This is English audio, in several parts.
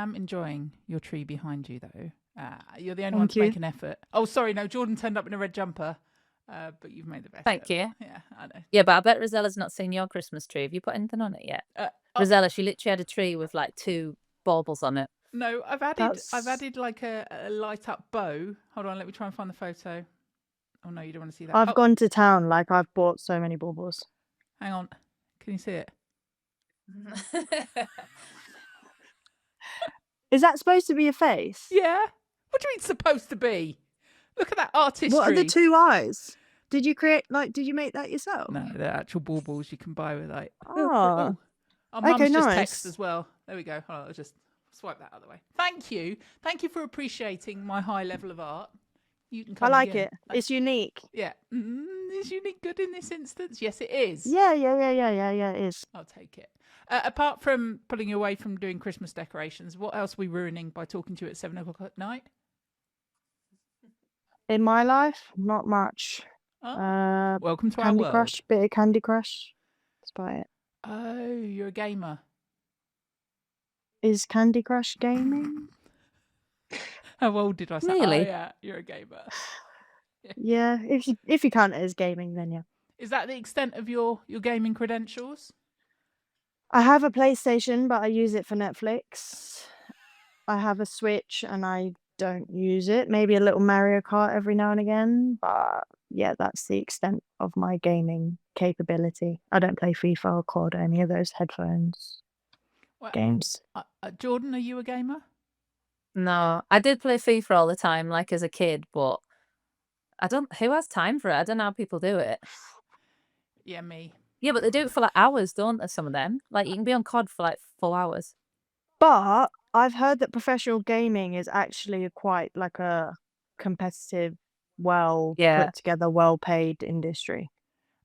am enjoying your tree behind you, though. You're the only one Thank to you. make an effort. Oh, sorry, no, Jordan turned up in a red jumper, but you've made the best. Thank you. Yeah, I know. Yeah, but I bet Rosella's not seen your Christmas tree. Have you put anything on it yet? Rosella, she literally had a tree with like 2 baubles on it. No, I've added like a light up bow. Hold on, let me try and find the photo. Oh no, you don't want to see that. I've gone to town. Like I've bought so many baubles. Hang on, can you see it? Is that supposed to be a face? Yeah. What do you mean supposed to be? Look at that artistry. What are the 2 eyes? Did you make that yourself? No, they're actual baubles you can buy with like. Oh. Our mum's Okay, just nice. text as well. There we go. Hold on, I'll just swipe that out of the way. Thank you. Thank you for appreciating my high level of art. You can come I like again. it. It's unique. Yeah. Is unique good in this instance? Yes, it is. Yeah, it is. I'll take it. Apart from pulling you away from doing Christmas decorations, what else are we ruining by talking to you at 7 o'clock at night? In my life, not much. Welcome to our Candy world. Crush, bit of Candy Crush. That's about it. Oh, you're a gamer. Is Candy Crush gaming? How old did I say? Really? Oh, yeah, you're a gamer. Yeah, if you count it as gaming, then yeah. Is that the extent of your gaming credentials? I have a PlayStation, but I use it for Netflix. I have a Switch, and I don't use it. Maybe a little Mario Kart every now and again, but yeah, that's the extent of my gaming capability. I don't play FIFA or COD or any of those headphones games. Jordan, are you a gamer? No, I did play FIFA all the time, like as a kid, but who has time for it? I don't know how people do it. Yeah, me. Yeah, but they do it for like hours, don't they, some of them? Like you can be on COD for like 4 hours. But I've heard that professional gaming is actually quite like a competitive, put together, well paid industry.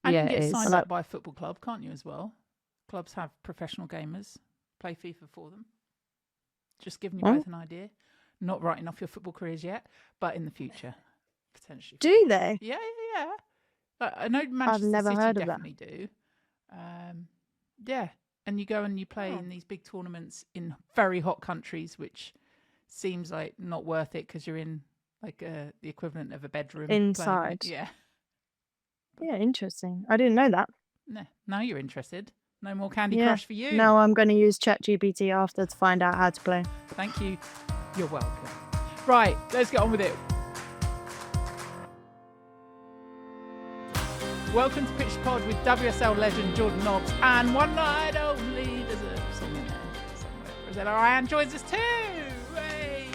And Yeah, you can it get is. signed up by a football club, can't you, as well? Clubs have professional gamers. Play FIFA for them. Just giving you both an idea. Not writing off your football careers yet, but in the future, potentially. Do they? Yeah. I know Manchester never City heard of definitely do. Yeah, and you go and you play in these big tournaments in very hot countries, which seems like not worth it because you're in like the equivalent of a bedroom inside. Yeah. Yeah, interesting. I didn't know that. No, now you're interested. No more Candy Crush for you. No, I'm going to use ChatGPT after to find out how to play. Thank you. You're welcome. Right, let's get on with it. Welcome to Pitch Pod with WSL legend Jordan Nobbs and one night only. There's a song in there somewhere. Rosella Ayane joins us too. Hey.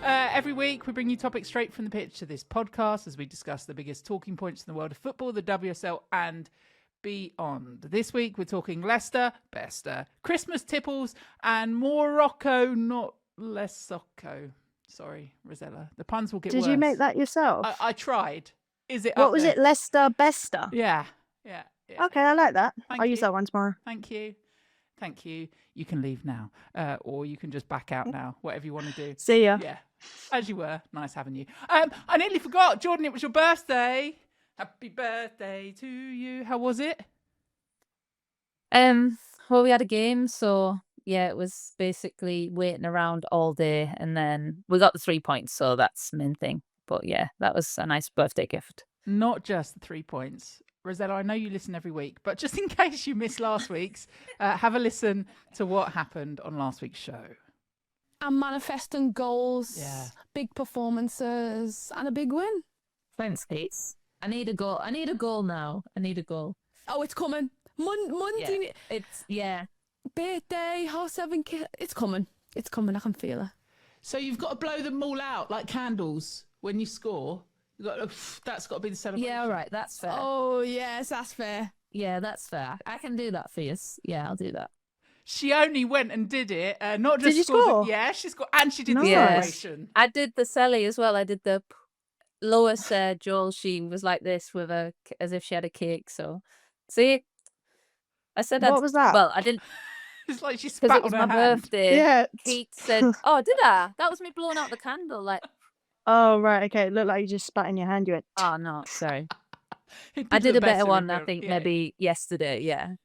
Every week we bring you topics straight from the pitch to this podcast as we discuss the biggest talking points in the world of football, the WSL and beyond. This week we're talking Leicester, Bester, Christmas tipples and Morocco, not Lesocco. Sorry, Rosella. The puns will get worse. Did you make that yourself? I tried. Is it What up was there? it? Leicester, Bester? Yeah. Okay, I like that. Thank I'll you. use that one tomorrow. Thank you. You can leave now. Or you can just back out now. Whatever you want to do. See ya. Yeah. As you were. Nice having you. I nearly forgot. Jordan, it was your birthday. Happy birthday to you. How was it? Well, we had a game, so yeah, it was basically waiting around all day, and then we got the 3 points, so that's the main thing. But yeah, that was a nice birthday gift. Not just the 3 points. Rosella, I know you listen every week, but just in case you missed last week's, have a listen to what happened on last week's show. And manifesting goals, big performances, and a big win. Thanks, Pete. I need a goal. I need a goal now. I need a goal. Oh, it's coming. Monday. Yeah. Birthday, house 7 kids. It's coming. It's coming. I can feel it. So you've got to blow them all out like candles when you score. That's got to be the celebration. Yeah, all right. That's fair. Oh, yes, that's fair. Yeah, that's fair. I can do that for you. Yeah, I'll do that. She only went and did it. Not just Did you score? Yeah, she scored. And she did the Yes. celebration. I did the Sally as well. I did the Lois Joel. She was like this with as if she had a cake. So, see, I said What was that? Well, I didn't. It's like she Because spat it was on my her hand. birthday. Yeah. Keith said, "Oh, did I? That was me blowing out the candle." Like, Oh, right. Okay. It looked like you just spat in your hand. You went, oh no, sorry. It I did look a better in one. I real- think yeah. maybe yesterday. Yeah.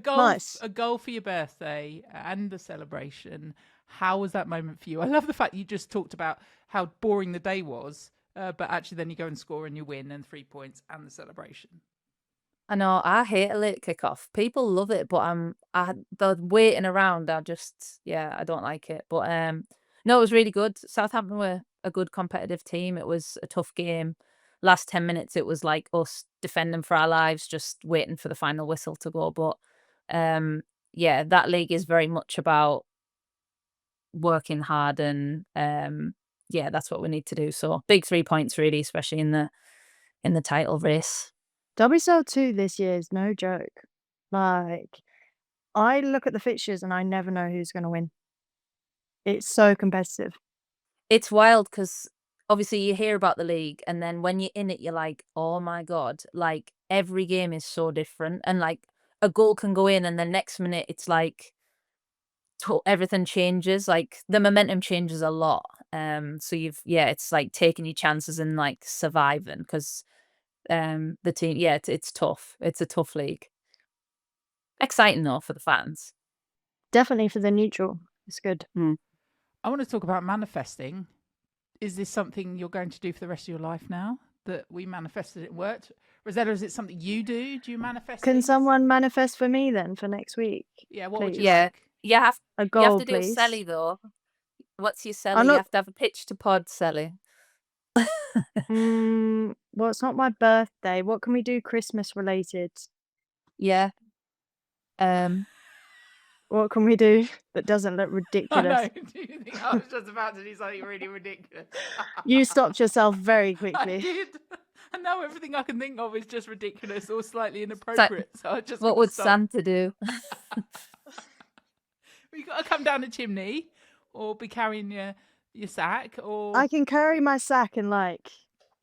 Nice. A goal for your birthday and the celebration. How was that moment for you? I love the fact you just talked about how boring the day was, but actually then you go and score and you win and 3 points and the celebration. I know, I hate a late kickoff. People love it, but the waiting around, I don't like it. But no, it was really good. Southampton were a good competitive team. It was a tough game. Last 10 minutes, it was like us defending for our lives, just waiting for the final whistle to go. But yeah, that league is very much about working hard, and yeah, that's what we need to do. So big 3 points, really, especially in the title race. WSL 2 this year is no joke. Like, I look at the fixtures and I never know who's going to win. It's so competitive. It's wild because obviously you hear about the league, and then when you're in it, you're like, oh my God, like every game is so different. And like a goal can go in, and the next minute it's like everything changes. Like the momentum changes a lot. So it's like taking your chances and like surviving because the team, it's tough. It's a tough league. Exciting though for the fans. Definitely for the neutral. It's good. I want to talk about manifesting. Is this something you're going to do for the rest of your life now? That we manifested it worked? Rosella, is it something you do? Do you manifest Can things? someone manifest for me then for next week? Yeah, what would please? you Yeah. like? A You have goal, to do please. Selly though. What's your Selly? I'm You not. have to have a pitch to pod, Selly. Well, it's not my birthday. What can we do Christmas related? Yeah. What can we do that doesn't look I ridiculous? know. Do you think I was just about to do something really ridiculous? You stopped yourself very I quickly. did. And now everything I can think of is just ridiculous or slightly inappropriate. So I just What gotta would stop. Santa do? You got to come down the chimney, or be carrying your sack, or I can carry my sack and like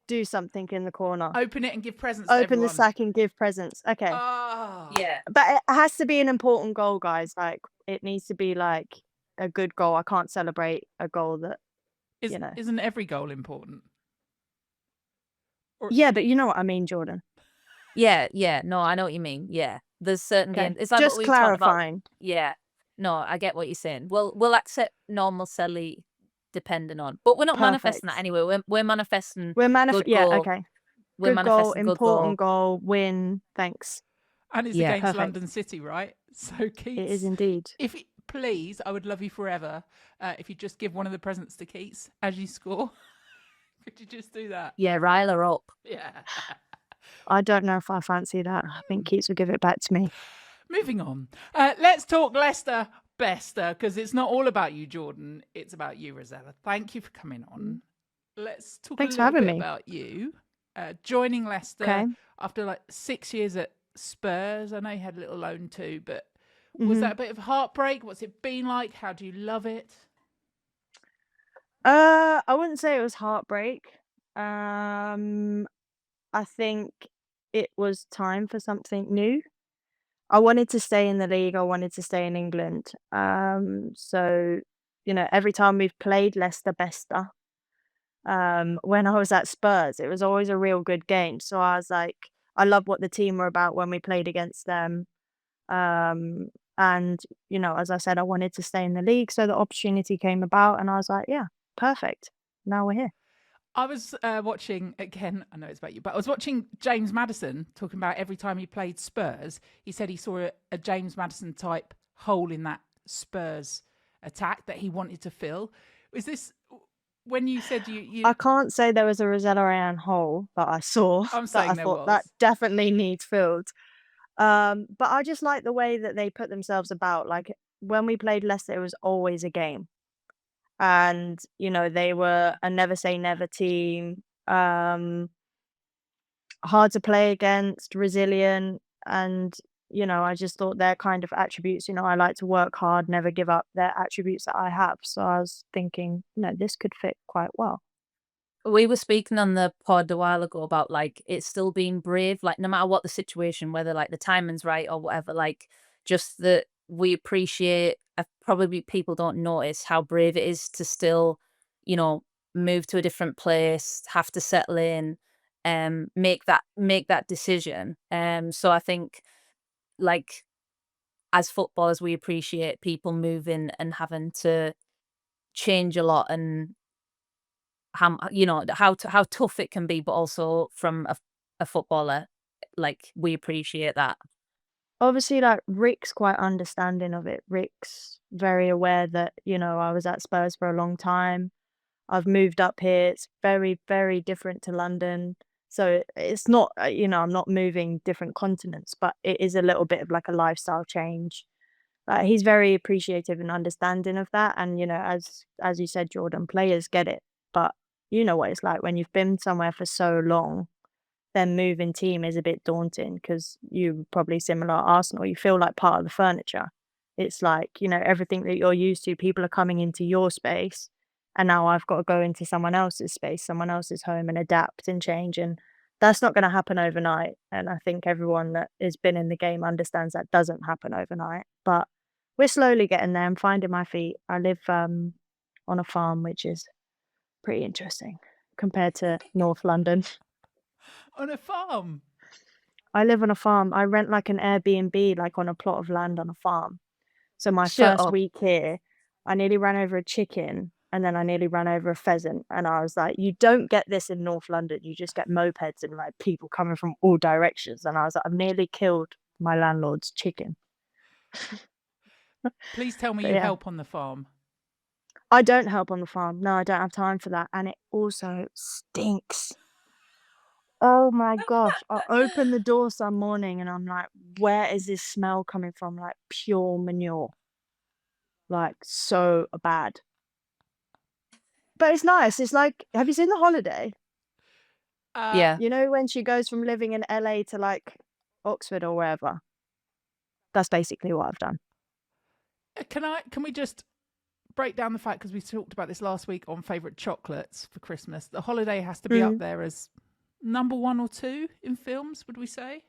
do something in the corner. open it and give presents to Open everyone. the sack and give presents. Okay. Oh. Yeah. But it has to be an important goal, guys. Like, it needs to be like a good goal. I can't celebrate a goal that, you know. Isn't every goal important? Yeah, but you know what I mean, Jordan. Yeah. No, I know what you mean. Yeah. There's certain Okay. games. It's like Just what we talked about. clarifying. Yeah. No, I get what you're saying. We'll accept normal Selly depending on. But we're not manifesting that Perfect. anyway. We're manifesting We're good yeah, goal. okay. We're Good goal, manifesting good goal. important goal, win. Thanks. And it's Yeah, against perfect. London City, right? So Keats, It is indeed. Please, I would love you forever if you just give one of the presents to Keats as you score. Could you just do that? Yeah, rile her up. Yeah. I don't know if I fancy that. I think Keats will give it back to me. Moving on. Let's talk Leicester Bester, because it's not all about you, Jordan. It's about you, Rosella. Thank you for coming on. Let's talk Thanks a for little having bit me. about you. Joining Leicester Okay. after like 6 years at Spurs. I know you had a little loan too, but was that a bit of heartbreak? What's it been like? How do you love it? I wouldn't say it was heartbreak. I think it was time for something new. I wanted to stay in the league. I wanted to stay in England. So, you know, every time we've played Leicester Bester, when I was at Spurs, it was always a real good game. So I was like, I love what the team were about when we played against them. And, you know, as I said, I wanted to stay in the league. So the opportunity came about and I was like, yeah, perfect. Now we're here. I was watching, again, I know it's about you, but I was watching James Maddison talking about every time he played Spurs, he said he saw a James Maddison type hole in that Spurs attack that he wanted to fill. Was this when you said you I can't say there was a Rosella Ayane hole that I saw I'm that saying I there thought that was. definitely needs filled. But I just like the way that they put themselves about. Like when we played Leicester, it was always a game. And, you know, they were a never say never team. Hard to play against, resilient. And, you know, I just thought their kind of attributes, you know, I like to work hard, never give up, their attributes that I have. So I was thinking, you know, this could fit quite well. We were speaking on the pod a while ago about like it's still being brave, like no matter what the situation, whether like the timing's right or whatever, like just that we appreciate, probably people don't notice how brave it is to still, you know, move to a different place, have to settle in, make that decision. So I think like as footballers, we appreciate people moving and having to change a lot, and how tough it can be, but also from a footballer, like, we appreciate that. Obviously, like, Rick's quite understanding of it. Rick's very aware that, I was at Spurs for a long time. I've moved up here. It's very, very different to London. So it's not, I'm not moving different continents, but it is a little bit of like a lifestyle change. He's very appreciative and understanding of that. And, as you said, Jordan, players get it. But you know what it's like when you've been somewhere for so long, then moving team is a bit daunting because you probably similar to Arsenal. You feel like part of the furniture. It's like, everything that you're used to, people are coming into your space. And now I've got to go into someone else's space, someone else's home and adapt and change. And that's not going to happen overnight. And I think everyone that has been in the game understands that doesn't happen overnight. But we're slowly getting there. I'm finding my feet. I live on a farm, which is pretty interesting compared to North London. On a farm? I live on a farm. I rent like an Airbnb, like on a plot of land on a farm. So my Shut first up. week here, I nearly ran over a chicken and then I nearly ran over a pheasant. And I was like, you don't get this in North London. You just get mopeds and like people coming from all directions. And I was like, I've nearly killed my landlord's chicken. Please tell me But you yeah. help on the farm. I don't help on the farm. No, I don't have time for that. And it also stinks. Oh my gosh. I open the door some morning and I'm like, where is this smell coming from? Like pure manure. Like so bad. But it's nice. It's like, have you seen The Holiday? Yeah. You know when she goes from living in LA to like Oxford or wherever? That's basically what I've done. Can we just break down the fact, because we talked about this last week on favourite chocolates for Christmas. The Holiday has to be up there as number 1 or 2 in films, would we say?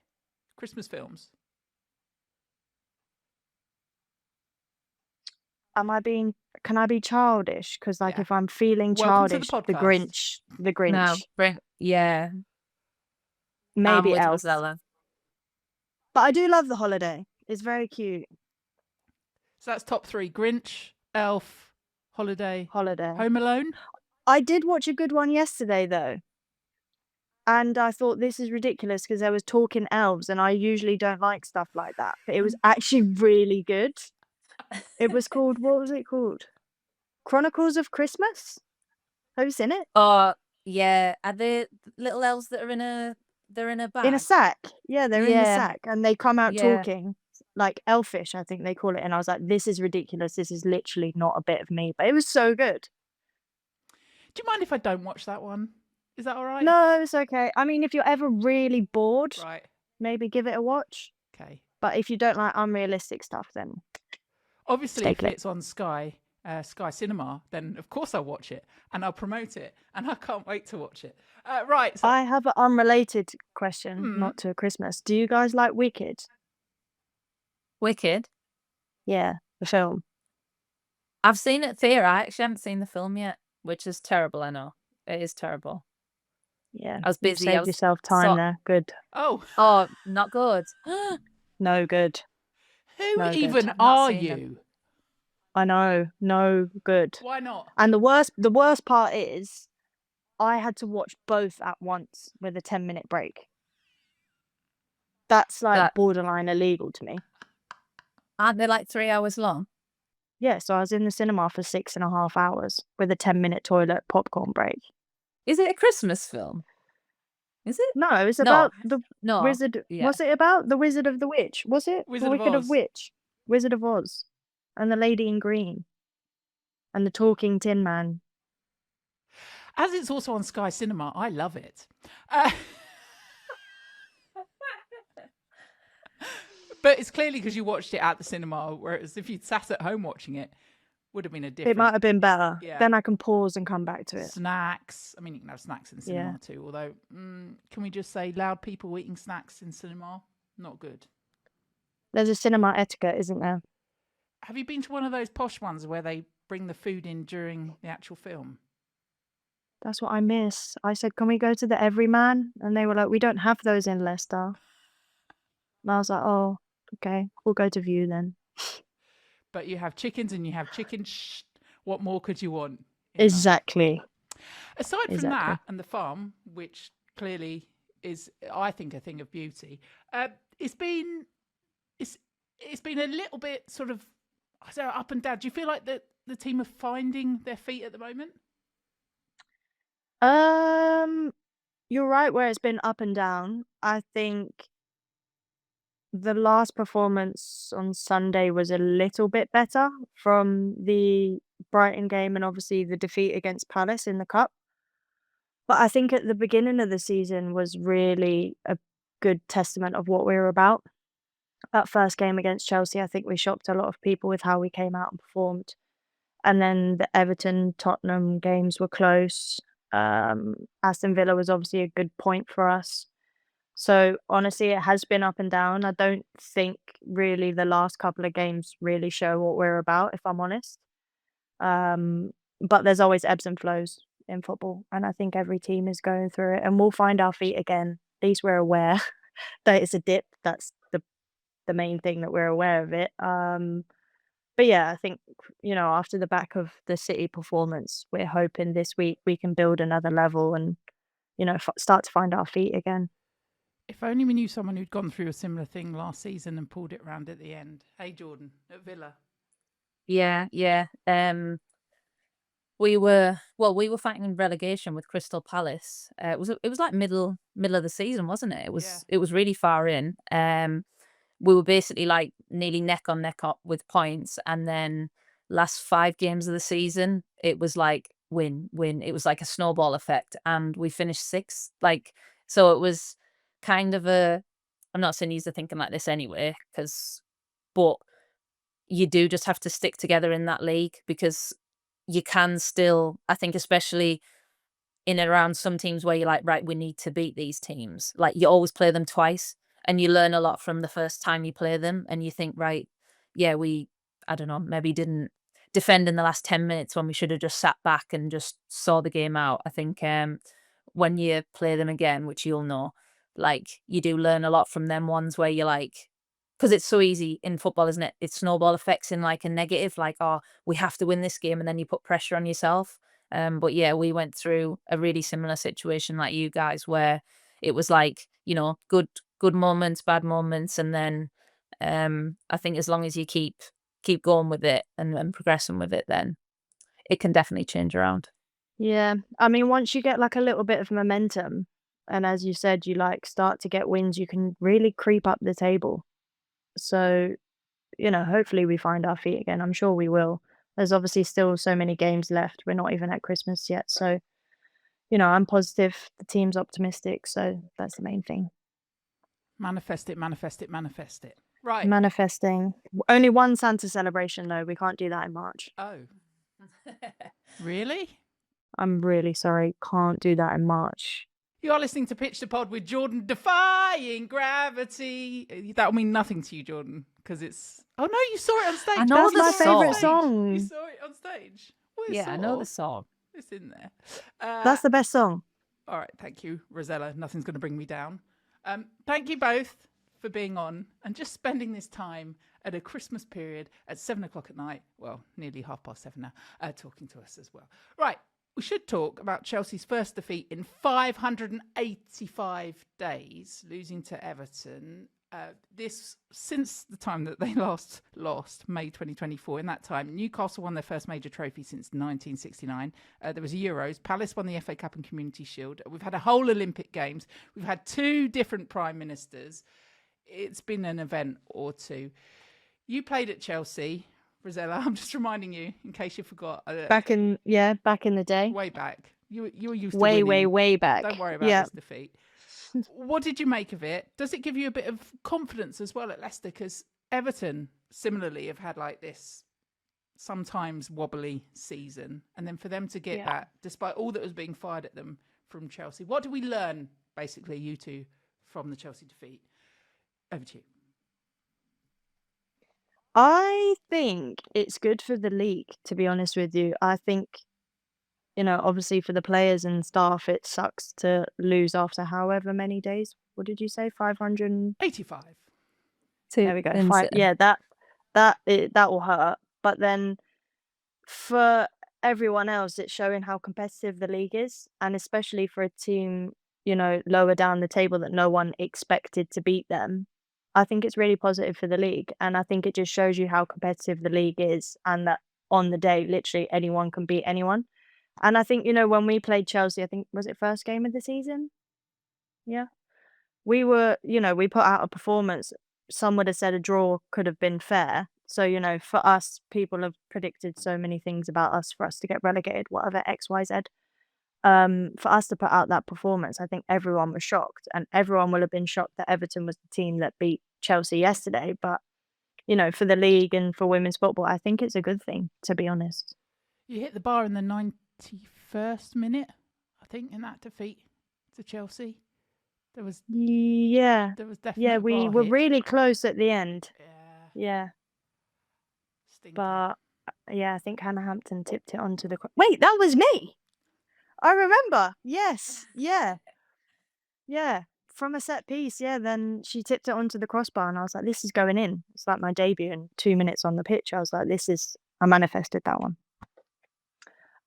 Christmas films. Can I be childish? Because like Yeah. if I'm feeling Welcome to the childish, the podcast. Grinch. No, yeah. I'm Maybe with Elf. Rosella. But I do love The Holiday. It's very cute. So that's top 3. Grinch, Elf, Holiday, Holiday. Home Alone. I did watch a good one yesterday though. And I thought this is ridiculous because there was talking elves and I usually don't like stuff like that. But it was actually really good. It was called, what was it called? Chronicles of Christmas? Have you seen it? Oh, yeah. Are they little elves that are in a bag? In a sack. Yeah, they're in the Yeah. sack and they come out Yeah. talking like elfish, I think they call it. And I was like, this is ridiculous. This is literally not a bit of me. But it was so good. Do you mind if I don't watch that one? Is that all right? No, it's okay. I mean, if you're ever really bored, Right. maybe give it a watch. Okay. But if you don't like unrealistic stuff, then Obviously, stay if clear. it's on Sky Cinema, then of course I'll watch it and I'll promote it, and I can't wait to watch it. Right. So, I have an unrelated question, not to Christmas. Do you guys like Wicked? Wicked. Yeah, the film. I've seen it there. I actually haven't seen the film yet, which is terrible. I know it is terrible. Yeah, I was you busy. saved yourself time there. Good. oh, Not good. No good. who No good. even I've not are seen you? them. I know, no good. Why not? And the worst part is, I had to watch both at once with a 10-minute break. That's like borderline illegal to me. Aren't they like 3 hours long? Yeah, so I was in the cinema for 6.5 hours with a 10-minute toilet popcorn break. Is it a Christmas film? Is it? No, it's about the No. Wizard. Yeah. Was it about the Wizard of the Witch? Was it? Wizard The of Wicked Oz. of Witch. Wizard of Oz. And the Lady in Green. And the Talking Tin Man. As it's also on Sky Cinema, I love it. But it's clearly because you watched it at the cinema, whereas if you'd sat at home watching it, would have been a different. It might have been better. Yeah. Then I can pause and come back to it. Snacks. I mean, you can have snacks in the cinema too. Although, can we just say loud people eating snacks in cinema? Not good. There's a cinema etiquette, isn't there? Have you been to one of those posh ones where they bring the food in during the actual film? That's what I miss. I said, can we go to the Everyman? And they were like, we don't have those in Leicester. And I was like, oh, Okay, we'll go to View then. But you have chickens and you have chicken. What more could you want? in life? Exactly. Aside from Exactly. that and the farm, which clearly is, I think, a thing of beauty, it's been a little bit sort of, I don't know, up and down. Do you feel like the team are finding their feet at the moment? You're right where it's been up and down. I think the last performance on Sunday was a little bit better from the Brighton game and obviously the defeat against Palace in the cup. But I think at the beginning of the season was really a good testament of what we were about. That first game against Chelsea, I think we shocked a lot of people with how we came out and performed. And then the Everton Tottenham games were close. Aston Villa was obviously a good point for us. So honestly, it has been up and down. I don't think really the last couple of games really show what we're about, if I'm honest. But there's always ebbs and flows in football, and I think every team is going through it, and we'll find our feet again. At least we're aware that it's a dip. That's the main thing, that we're aware of it. But yeah, I think, after the back of the City performance, we're hoping this week we can build another level and, start to find our feet again. If only we knew someone who'd gone through a similar thing last season and pulled it round at the end. Hey, Jordan, at Villa. Yeah. We were fighting relegation with Crystal Palace. It was like middle of the season, wasn't it? It was really far in. We were basically like nearly neck on neck up with points, and then last 5 games of the season, it was like win. It was like a snowball effect, and we finished 6th. Like, so it was kind of a. I'm not saying you're thinking like this anyway, but you do just have to stick together in that league, because you can still, I think, especially in and around some teams where you're like, right, we need to beat these teams. Like, you always play them twice, and you learn a lot from the first time you play them, and you think, right, yeah, I don't know, maybe didn't defend in the last 10 minutes when we should have just sat back and just saw the game out. I think when you play them again, which you'll know, like, you do learn a lot from them ones where you're like, because it's so easy in football, isn't it? It's snowball effects in like a negative, like, oh, we have to win this game, and then you put pressure on yourself. But yeah, we went through a really similar situation like you guys, where it was like, good moments, bad moments, and then I think as long as you keep going with it and progressing with it, then it can definitely change around. Yeah, I mean, once you get like a little bit of momentum, and as you said, you like start to get wins, you can really creep up the table. So, hopefully we find our feet again. I'm sure we will. There's obviously still so many games left. We're not even at Christmas yet. So, I'm positive. The team's optimistic. So that's the main thing. Manifest it, manifest it, manifest it. Right. Manifesting. Only one Santa celebration, though. We can't do that in March. Oh. Really? I'm really sorry. Can't do that in March. You are listening to Pitch the Pod with Jordan, defying gravity. That'll mean nothing to you, Jordan, because it's. Oh no, you saw it on stage. I know That's the my favorite song. song. You saw it on stage. Well, Yeah, I know the song. It's in there. That's the best song. All right, thank you, Rosella. Nothing's going to bring me down. Thank you both for being on and just spending this time at a Christmas period at 7:00 at night. Well, nearly 7:30 now, talking to us as well. Right. We should talk about Chelsea's first defeat in 585 days, losing to Everton. This since the time that they last lost, May 2024. In that time, Newcastle won their first major trophy since 1969. There was Euros. Palace won the FA Cup and Community Shield. We've had a whole Olympic Games. We've had 2 different prime ministers. It's been an event or two. You played at Chelsea, Rosella. I'm just reminding you in case you forgot. Back in the day. Way back. You were used to way, winning. way back. Don't worry about this defeat. What did you make of it? Does it give you a bit of confidence as well at Leicester? Because Everton, similarly, have had like this sometimes wobbly season. And then for them to get that, despite all that was being fired at them from Chelsea. What did we learn, basically, you two, from the Chelsea defeat? Over to you. I think it's good for the league, to be honest with you. I think, obviously for the players and staff, it sucks to lose after however many days. What did you say? 585. 85. There we go. in Fine. City. Yeah, that will hurt. But then for everyone else, it's showing how competitive the league is, and especially for a team, lower down the table that no one expected to beat them. I think it's really positive for the league, and I think it just shows you how competitive the league is, and that on the day, literally anyone can beat anyone. And I think, when we played Chelsea, I think, was it first game of the season? Yeah. We put out a performance. Some would have said a draw could have been fair. So, for us, people have predicted so many things about us for us to get relegated, whatever, X, Y, Z. For us to put out that performance, I think everyone was shocked, and everyone will have been shocked that Everton was the team that beat Chelsea yesterday. But, for the league and for women's football, I think it's a good thing, to be honest. You hit the bar in the 91st minute, I think, in that defeat to Chelsea. There was definitely Yeah, we bar were hit. really close at the end. Yeah. Yeah. Stinker. But yeah, I think Hannah Hampton tipped it onto the. Wait, that was me. I remember. Yes. Yeah. Yeah. From a set piece. Yeah. Then she tipped it onto the crossbar, and I was like, "This is going in." It's like my debut, and 2 minutes on the pitch, I was like, I manifested that one.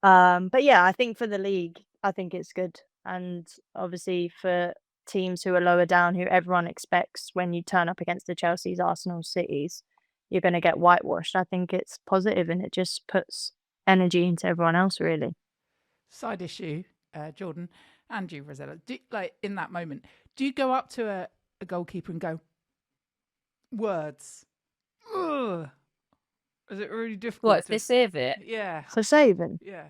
But yeah, I think for the league, I think it's good, and obviously for teams who are lower down, who everyone expects when you turn up against the Chelseas, Arsenal, Cities, you're going to get whitewashed. I think it's positive, and it just puts energy into everyone else, really. Side issue, Jordan and you, Rosella. In that moment, do you go up to a goalkeeper and go, words? Ugh. Is it really difficult? What, if they save it? Yeah. So saving. Yeah.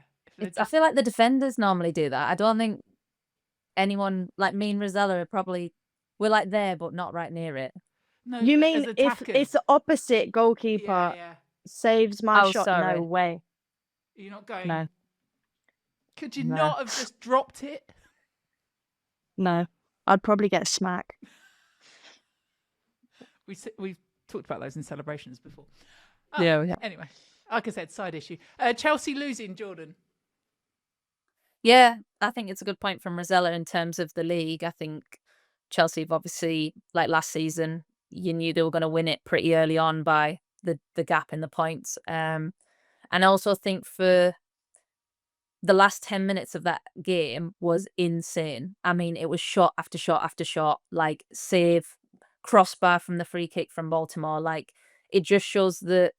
I feel like the defenders normally do that. I don't think anyone, like me and Rosella, we're like there, but not right near it. No, You but mean as if attackers, it's the opposite goalkeeper yeah. saves my Oh, shot? sorry. No way. You're not going. No. Could you No. not have just dropped it? No. I'd probably get a smack. We've talked about those in celebrations before. Yeah. Anyway, like I said, side issue. Chelsea losing, Jordan. Yeah, I think it's a good point from Rosella in terms of the league. I think Chelsea have obviously, like last season, you knew they were going to win it pretty early on by the gap in the points. And I also think for the last 10 minutes of that game was insane. I mean, it was shot after shot after shot, like save, crossbar from the free kick from Baltimore. Like, it just shows that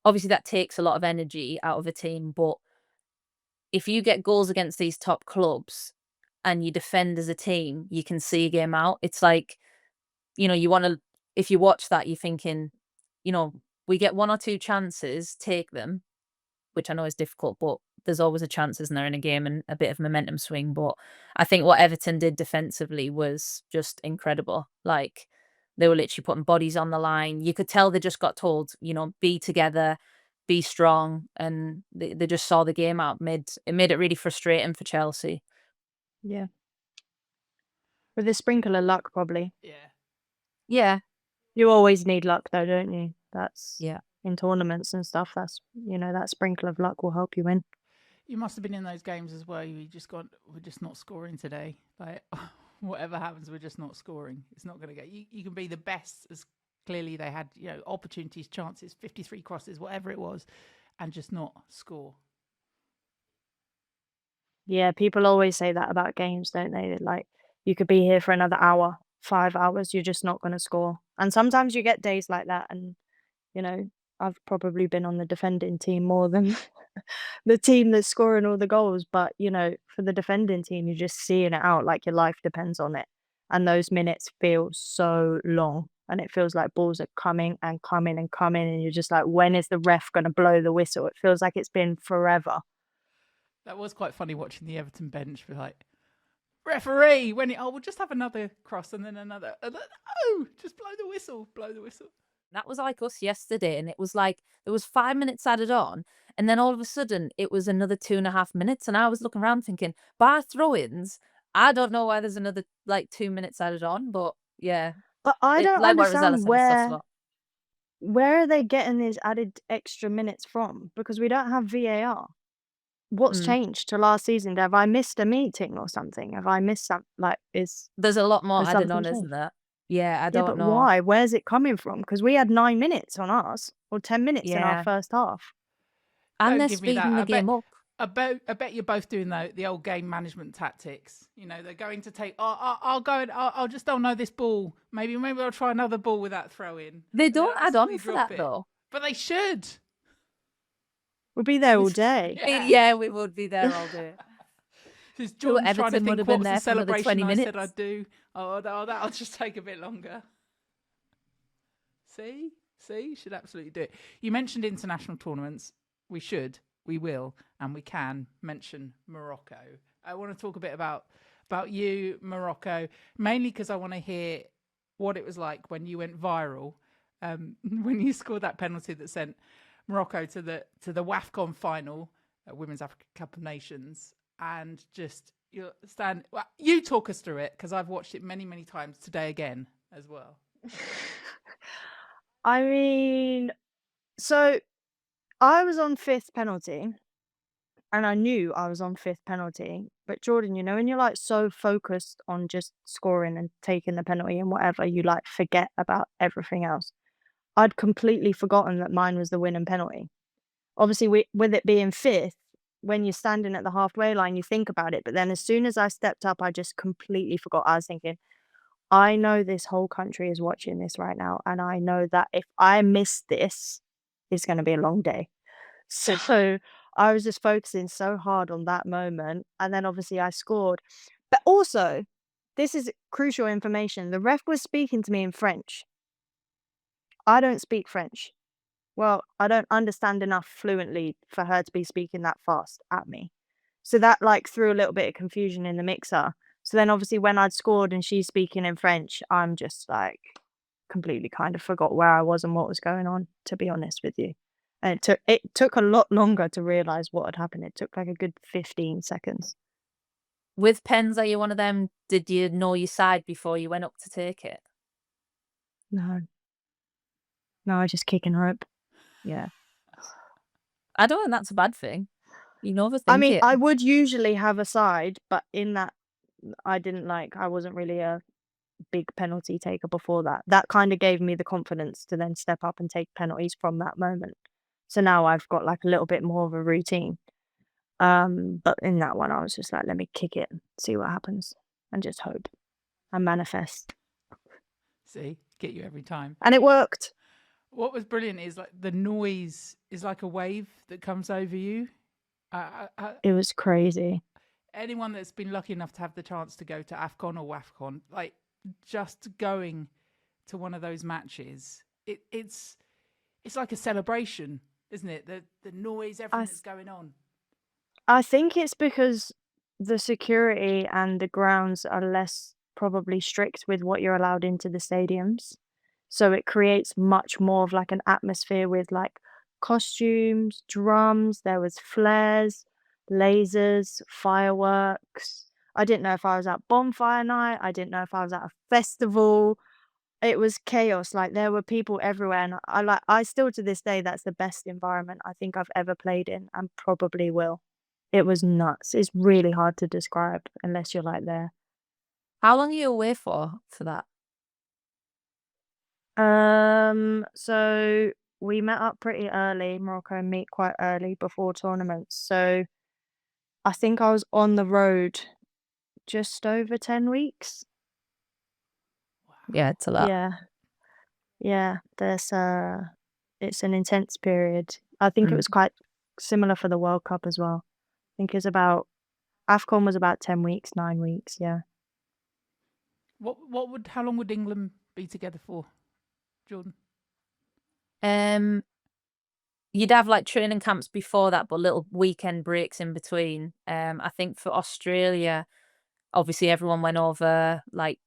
obviously that takes a lot of energy out of a team, but if you get goals against these top clubs and you defend as a team, you can see a game out. It's like, you want to, if you watch that, you're thinking, we get 1 or 2 chances, take them, which I know is difficult, but there's always a chance, isn't there, in a game, and a bit of momentum swing. But I think what Everton did defensively was just incredible. Like, they were literally putting bodies on the line. You could tell they just got told, be together, be strong, and they just saw the game out. It made it really frustrating for Chelsea. Yeah. With a sprinkle of luck, probably. Yeah. Yeah. You always need luck, though, don't you? That's Yeah. in tournaments and stuff. That's that sprinkle of luck will help you win. You must have been in those games as well. We're just not scoring today. Like, whatever happens, we're just not scoring. It's not going to get. You can be the best, as clearly they had, opportunities, chances, 53 crosses, whatever it was, and just not score. Yeah, people always say that about games, don't they? Like, you could be here for another hour, 5 hours, you're just not going to score. And sometimes you get days like that, and I've probably been on the defending team more than the team that's scoring all the goals. But, for the defending team, you're just seeing it out like your life depends on it. And those minutes feel so long. And it feels like balls are coming and coming and coming. And you're just like, when is the ref going to blow the whistle? It feels like it's been forever. That was quite funny watching the Everton bench be like, referee, we'll just have another cross and then another. And then, just blow the whistle. That was like us yesterday, and it was like there was 5 minutes added on, and then all of a sudden it was another 2.5 minutes, and I was looking around thinking, bar throw-ins, I don't know why there's another 2 minutes added on, but yeah. But I don't like what Rosella understand said, it's tough slot. where are they getting these added extra minutes from? Because we don't have VAR. What's changed to last season? Have I missed a meeting or something? Have I missed something? There's a lot more has added something on, changed? isn't there? Yeah, I Yeah, don't but know. why? Where's it coming from? Because we had 9 minutes on ours, or 10 minutes in our Yeah. first half. And Don't they're give me that. speeding the game up. I bet you're both doing the old game management tactics. You know, they're going to take. I'll go and I'll just don't know this ball. Maybe I'll try another ball with that throw in. They And then don't I'll add on slowly for drop that it. though. But they should. We'll be there all day. Yeah, we would be there all day. Because Jordan's trying to Everton would think have been what was the there for another celebration 20 I said minutes. I'd do. Oh, that'll just take a bit longer. See, you should absolutely do it. You mentioned international tournaments. We should, we will, and we can mention Morocco. I want to talk a bit about you, Morocco, mainly because I want to hear what it was like when you went viral, when you scored that penalty that sent Morocco to the WAFCON final, Women's Africa Cup of Nations, and just you talk us through it because I've watched it many, many times today again as well. I mean, so I was on 5th penalty, and I knew I was on 5th penalty. But Jordan, you know, when you're like so focused on just scoring and taking the penalty and whatever, you like forget about everything else. I'd completely forgotten that mine was the winning penalty. Obviously, with it being 5th, when you're standing at the halfway line, you think about it. But then as soon as I stepped up, I just completely forgot. I was thinking, I know this whole country is watching this right now, and I know that if I miss this, it's going to be a long day. So I was just focusing so hard on that moment, and then obviously I scored. But also, this is crucial information. The ref was speaking to me in French. I don't speak French. Well, I don't understand enough fluently for her to be speaking that fast at me. So that like threw a little bit of confusion in the mixer. So then obviously when I'd scored and she's speaking in French, I'm just like completely kind of forgot where I was and what was going on, to be honest with you. And it took a lot longer to realize what had happened. It took like a good 15 seconds. With pens, are you one of them? Did you know your side before you went up to take it? No. No, I just kick and rope. Yeah. I don't think that's a bad thing. You can overthink I mean, it. I would usually have a side, but in that I wasn't really a big penalty taker before that. That kind of gave me the confidence to then step up and take penalties from that moment. So now I've got like a little bit more of a routine. But in that one, I was just like, let me kick it, see what happens, and just hope and manifest. See, get you every time. And it worked. What was brilliant is like the noise is like a wave that comes over you. It was crazy. Anyone that's been lucky enough to have the chance to go to AFCON or WAFCON, like just going to one of those matches, it's like a celebration, isn't it? The noise, everything that's going on. I think it's because the security and the grounds are less probably strict with what you're allowed into the stadiums. So it creates much more of like an atmosphere with like costumes, drums, there was flares, lasers, fireworks. I didn't know if I was at bonfire night. I didn't know if I was at a festival. It was chaos. Like there were people everywhere, and I still to this day, that's the best environment I think I've ever played in and probably will. It was nuts. It's really hard to describe unless you're like there. How long are you away for that? So we met up pretty early. Morocco meet quite early before tournaments. So I think I was on the road just over 10 weeks. Yeah, it's a lot. Yeah. Yeah, it's an intense period. I think it was quite similar for the World Cup as well. I think it's about AFCON was about 10 weeks, 9 weeks, yeah. How long would England be together for, Jordan? You'd have like training camps before that, but little weekend breaks in between. I think for Australia, obviously everyone went over like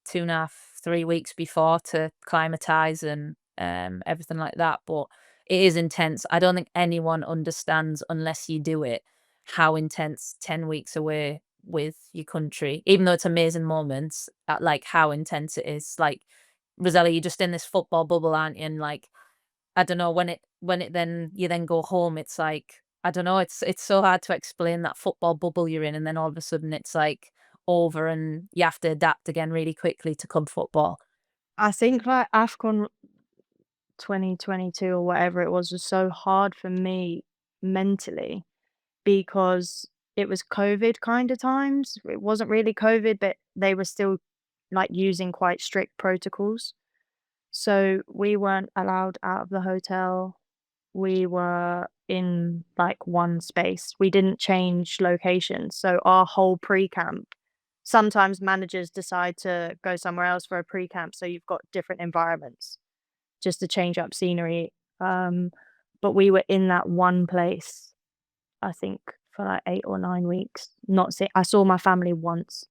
2.5, 3 weeks before to climatize and everything like that. But it is intense. I don't think anyone understands unless you do it how intense 10 weeks away with your country, even though it's amazing moments, like how intense it is. Like, Rosella, you're just in this football bubble, aren't you? And like, I don't know, when it then you then go home, it's like, I don't know, it's so hard to explain that football bubble you're in, and then all of a sudden it's like over and you have to adapt again really quickly to club football. I think like AFCON 2022 or whatever it was so hard for me mentally because it was COVID kind of times. It wasn't really COVID, but they were still like using quite strict protocols. So we weren't allowed out of the hotel. We were in like one space. We didn't change locations. So our whole pre-camp, sometimes managers decide to go somewhere else for a pre-camp. So you've got different environments just to change up scenery. But we were in that one place, I think, for like 8 or 9 weeks. I saw my family once.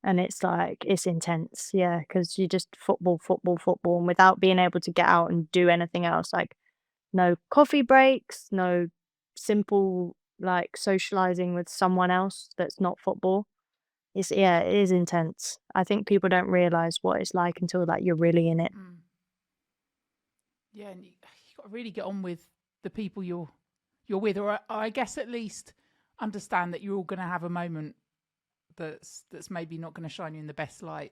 And it's like, it's intense, yeah, because you just football, football, football, and without being able to get out and do anything else, like no coffee breaks, no simple like socializing with someone else that's not football. Yeah, it is intense. I think people don't realize what it's like until like you're really in it. Yeah, and you got to really get on with the people you're with, or I guess at least understand that you're all going to have a moment that's maybe not going to shine you in the best light,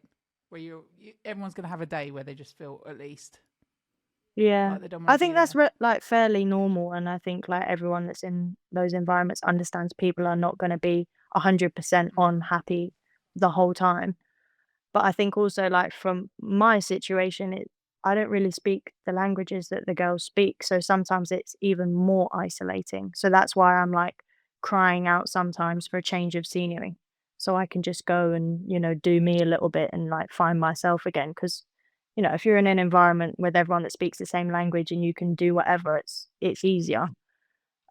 where everyone's going to have a day where they just feel at least Yeah, like they don't I want to be think that's there. like fairly normal, and I think like everyone that's in those environments understands people are not going to be 100% on happy the whole time. But I think also like from my situation, I don't really speak the languages that the girls speak, so sometimes it's even more isolating. So that's why I'm like crying out sometimes for a change of scenery, so I can just go and do me a little bit and like find myself again. Because if you're in an environment with everyone that speaks the same language and you can do whatever, it's easier.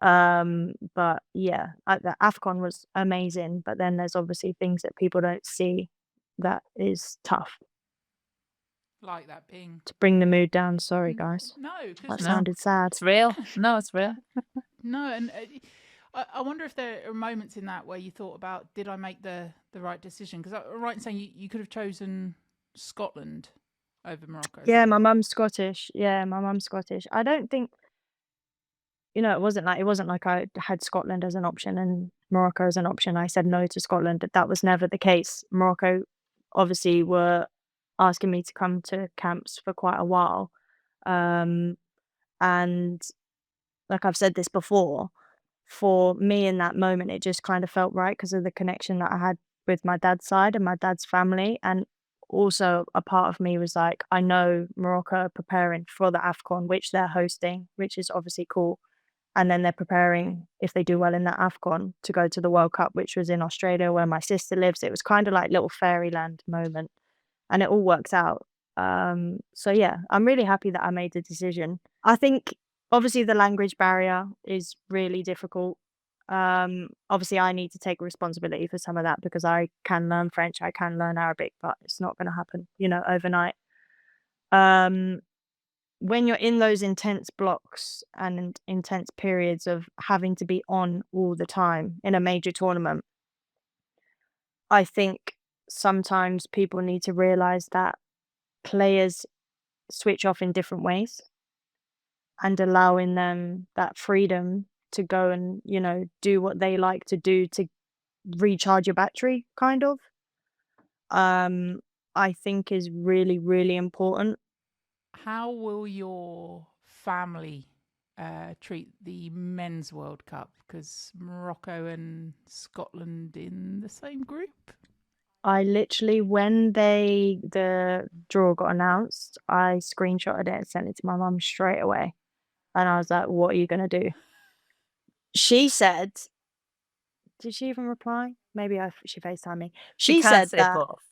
But yeah, the AFCON was amazing, but then there's obviously things that people don't see that is tough Like that being to bring the mood down. Sorry, guys. no, That because sounded sad. It's real. No, it's real. no, and I wonder if there are moments in that where you thought about, did I make the right decision? Because I'm right in saying you could have chosen Scotland over Morocco. Yeah, my mum's Scottish. I don't think it wasn't like I had Scotland as an option and Morocco as an option. I said no to Scotland. That was never the case. Morocco obviously were asking me to come to camps for quite a while. And like I've said this before, for me in that moment, it just kind of felt right because of the connection that I had with my dad's side and my dad's family. And also a part of me was like, I know Morocco are preparing for the AFCON, which they're hosting, which is obviously cool. And then they're preparing, if they do well in that AFCON, to go to the World Cup, which was in Australia where my sister lives. It was kind of like little fairyland moment, and it all works out. So yeah, I'm really happy that I made the decision. I think obviously the language barrier is really difficult. Obviously I need to take responsibility for some of that because I can learn French, I can learn Arabic, but it's not going to happen, overnight. When you're in those intense blocks and intense periods of having to be on all the time in a major tournament, I think sometimes people need to realize that players switch off in different ways and allowing them that freedom to go and, do what they like to do to recharge your battery, kind of, I think is really, really important. How will your family treat the Men's World Cup? Because Morocco and Scotland in the same group? I literally, when the draw got announced, I screenshotted it and sent it to my mum straight away. And I was like, what are you going to do? She said, did she even reply? Maybe she FaceTimed me. She can't said say that. both.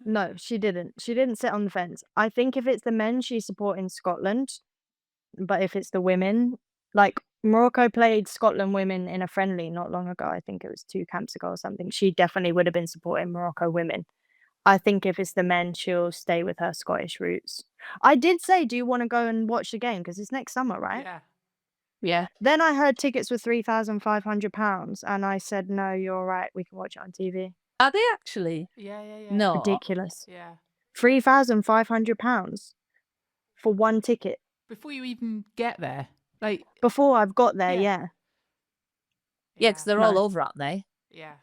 No, she didn't. She didn't sit on the fence. I think if it's the men, she's supporting Scotland. But if it's the women, like Morocco played Scotland women in a friendly not long ago. I think it was 2 camps ago or something. She definitely would have been supporting Morocco women. I think if it's the men, she'll stay with her Scottish roots. I did say, do you want to go and watch the game? Because it's next summer, right? Yeah. Yeah. Then I heard tickets were £3,500 and I said, no, you're right. We can watch it on TV. Are they actually? Yeah. No. Ridiculous. Yeah. £3,500 for one ticket. Before you even get there. Like Before I've got there, yeah. Yeah, because they're all over, aren't they? Yeah.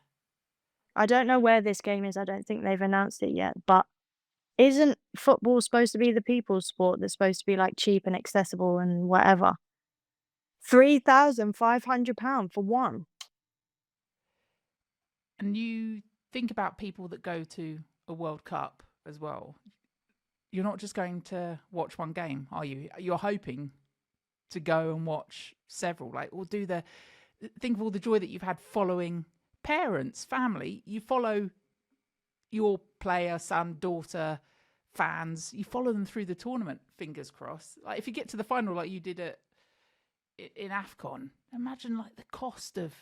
I don't know where this game is. I don't think they've announced it yet, but Isn't football supposed to be the people's sport that's supposed to be like cheap and accessible and whatever? £3,500 for one. And you think about people that go to a World Cup as well. You're not just going to watch one game, are you? You're hoping to go and watch several, like, or think of all the joy that you've had following parents, family. You follow your player, son, daughter, fans. You follow them through the tournament, fingers crossed. Like if you get to the final like you did in AFCON, imagine like the cost of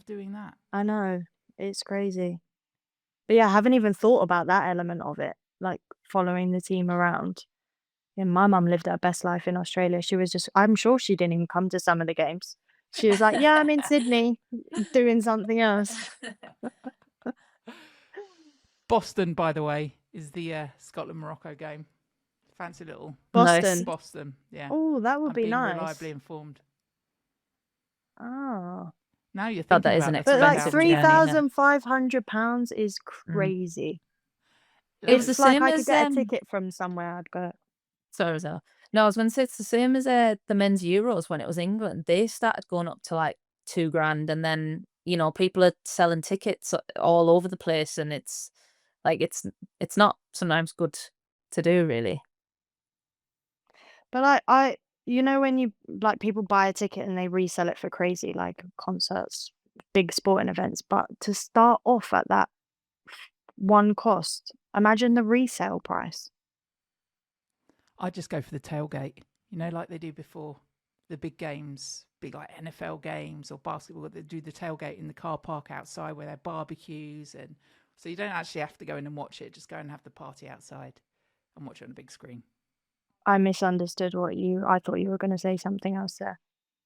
doing that. I know. It's crazy. But yeah, I haven't even thought about that element of it, like following the team around. Yeah, my mum lived her best life in Australia. She was just, I'm sure she didn't even come to some of the games. She was like, yeah, I'm in Sydney doing something else. Boston, by the way, is the Scotland-Morocco game. Fancy little Boston. Boston, yeah. Oh, that would I'm be being nice. reliably informed. Oh. Now you're God, thinking that is about an it. But like expensive journey, innit? £3,500 is crazy. It was It's the like same I could as get a ticket from somewhere, I'd go. sorry, Rosella. No, I was going to say it's the same as the men's Euros when it was England. They started going up to like $2,000, and then people are selling tickets all over the place, and it's like it's not sometimes good to do, really. But I when you like people buy a ticket and they resell it for crazy, like concerts, big sporting events, but to start off at that one cost, imagine the resale price. I'd just go for the tailgate, like they do before the big games, big like NFL games or basketball. They do the tailgate in the car park outside where they have barbecues, and so you don't actually have to go in and watch it. Just go and have the party outside and watch it on a big screen. I misunderstood I thought you were going to say something else there.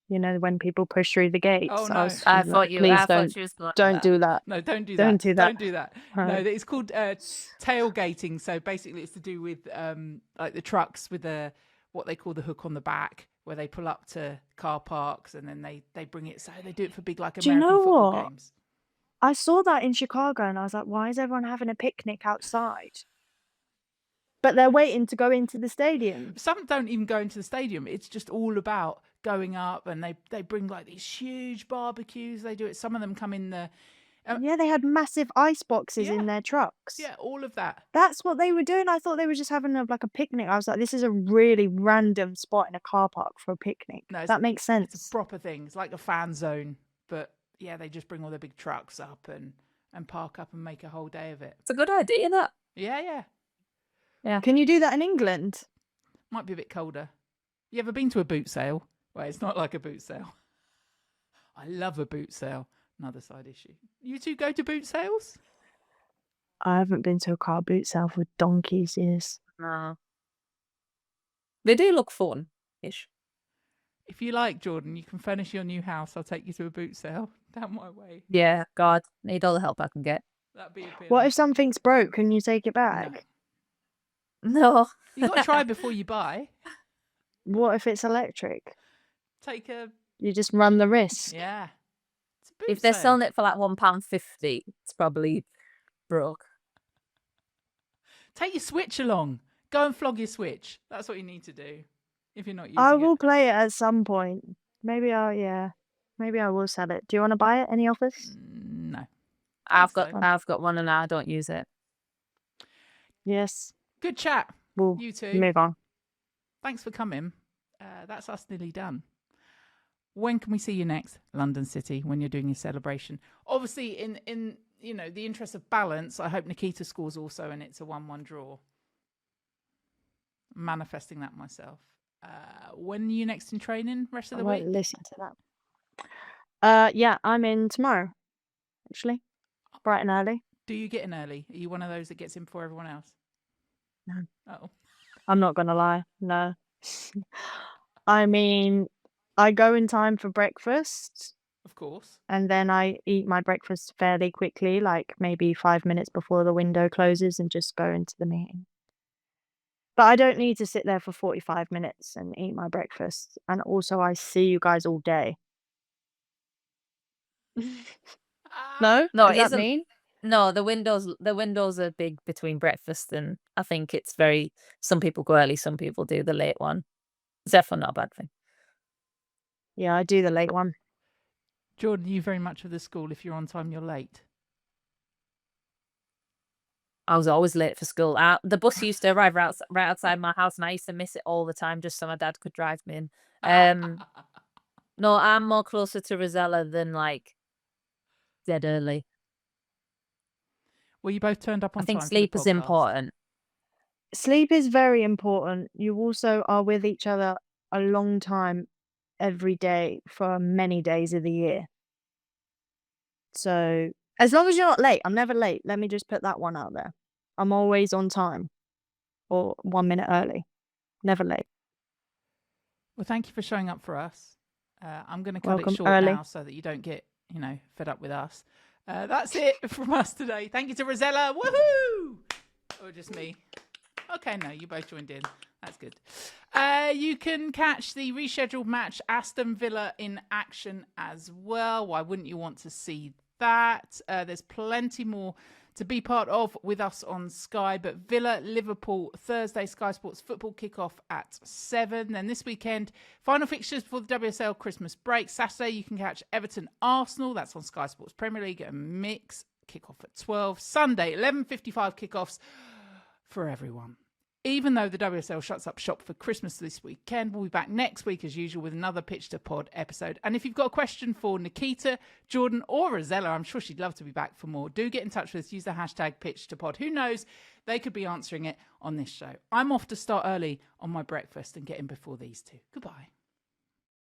When people push through the gates. Oh, no. I was I like, thought please she was going don't do that. No, don't do Don't that. do that. Don't do that. No, Right. it's called tailgating. So basically, it's to do with like the trucks with what they call the hook on the back, where they pull up to car parks and then they bring it. So they do it for big like Do you American know football what? games. I saw that in Chicago and I was like, why is everyone having a picnic outside? But they're waiting to go into the stadium. Some don't even go into the stadium. It's just all about going up, and they bring like these huge barbecues. They do it. Some of them come in the Yeah, they had massive ice boxes Yeah. in their trucks. yeah, all of that. That's what they were doing. I thought they were just having like a picnic. I was like, this is a really random spot in a car park for a picnic. No, That makes sense. It's a proper thing. It's like a fan zone, but yeah, they just bring all their big trucks up and park up and make a whole day of it. It's a good idea, that. Yeah. Can you do that in England? Might be a bit colder. You ever been to a boot sale? Well, it's not like a boot sale. I love a boot sale. Another side issue. You two go to boot sales? I haven't been to a car boot sale for donkey's years. No. They do look fun-ish. If you like, Jordan, you can furnish your new house. I'll take you to a boot sale down my way. Yeah, God, need all the help I can get. That'd be a bit. What if something's broke? Can you take it back? No. You got to try before you buy. What if it's electric? Take a You just run the risk. yeah. It's a boot If they're sale. selling it for like £1.50, it's probably broke. Take your Switch along. Go and flog your Switch. That's what you need to do if you're not using I it. will play it at some point. Maybe I will sell it. Do you want to buy it? Any offers? No. I've so. got one and I don't use it. Yes. Good chat. We'll You two. move on. Thanks for coming. That's us nearly done. When can we see you next? London City, when you're doing your celebration. Obviously, in the interest of balance, I hope Nikita scores also and it's a 1-1 draw. I'm manifesting that myself. When are you next in training? Rest of I the won't week? listen to that. Yeah, I'm in tomorrow, actually. Bright and early. Do you get in early? Are you one of those that gets in before everyone else? No. Oh. I'm not going to lie. No. I mean, I go in time for breakfast Of course. and then I eat my breakfast fairly quickly, like maybe 5 minutes before the window closes, and just go into the meeting. But I don't need to sit there for 45 minutes and eat my breakfast. And also, I see you guys all day. No? No, Is it that isn't. mean? No, the windows are big between breakfast and I think it's very. Some people go early, some people do the late one. It's definitely not a bad thing. Yeah, I do the late one. Jordan, you very much of the school. If you're on time, you're late. I was always late for school. The bus used to arrive right outside my house, and I used to miss it all the time just so my dad could drive me in. No, I'm more closer to Rosella than like dead early. Well, you both turned up on I think time. sleep for the is podcast. important. Sleep is very important. You also are with each other a long time every day for many days of the year. So as long as you're not late, I'm never late. Let me just put that one out there. I'm always on time or 1 minute early. Never late. Well, thank you for showing up for us. I'm going to cut Welcome it short early. now so that you don't get, fed up with us. That's it from us today. Thank you to Rosella. Woohoo! Or just me. Okay, no, you both joined in. That's good. You can catch the rescheduled match Aston Villa in action as well. Why wouldn't you want to see that? There's plenty more to be part of with us on Sky. But Villa, Liverpool, Thursday, Sky Sports football kickoff at 7. Then this weekend, final fixtures before the WSL Christmas break. Saturday, you can catch Everton, Arsenal. That's on Sky Sports Premier League. A mix kickoff at 12. Sunday, 11:55 kickoffs for everyone. Even though the WSL shuts up shop for Christmas this weekend, we'll be back next week as usual with another Pitch to Pod episode. And if you've got a question for Nikita, Jordan or Rosella, I'm sure she'd love to be back for more. Do get in touch with us. Use the hashtag Pitch to Pod. Who knows? They could be answering it on this show. I'm off to start early on my breakfast and get in before these two. Goodbye.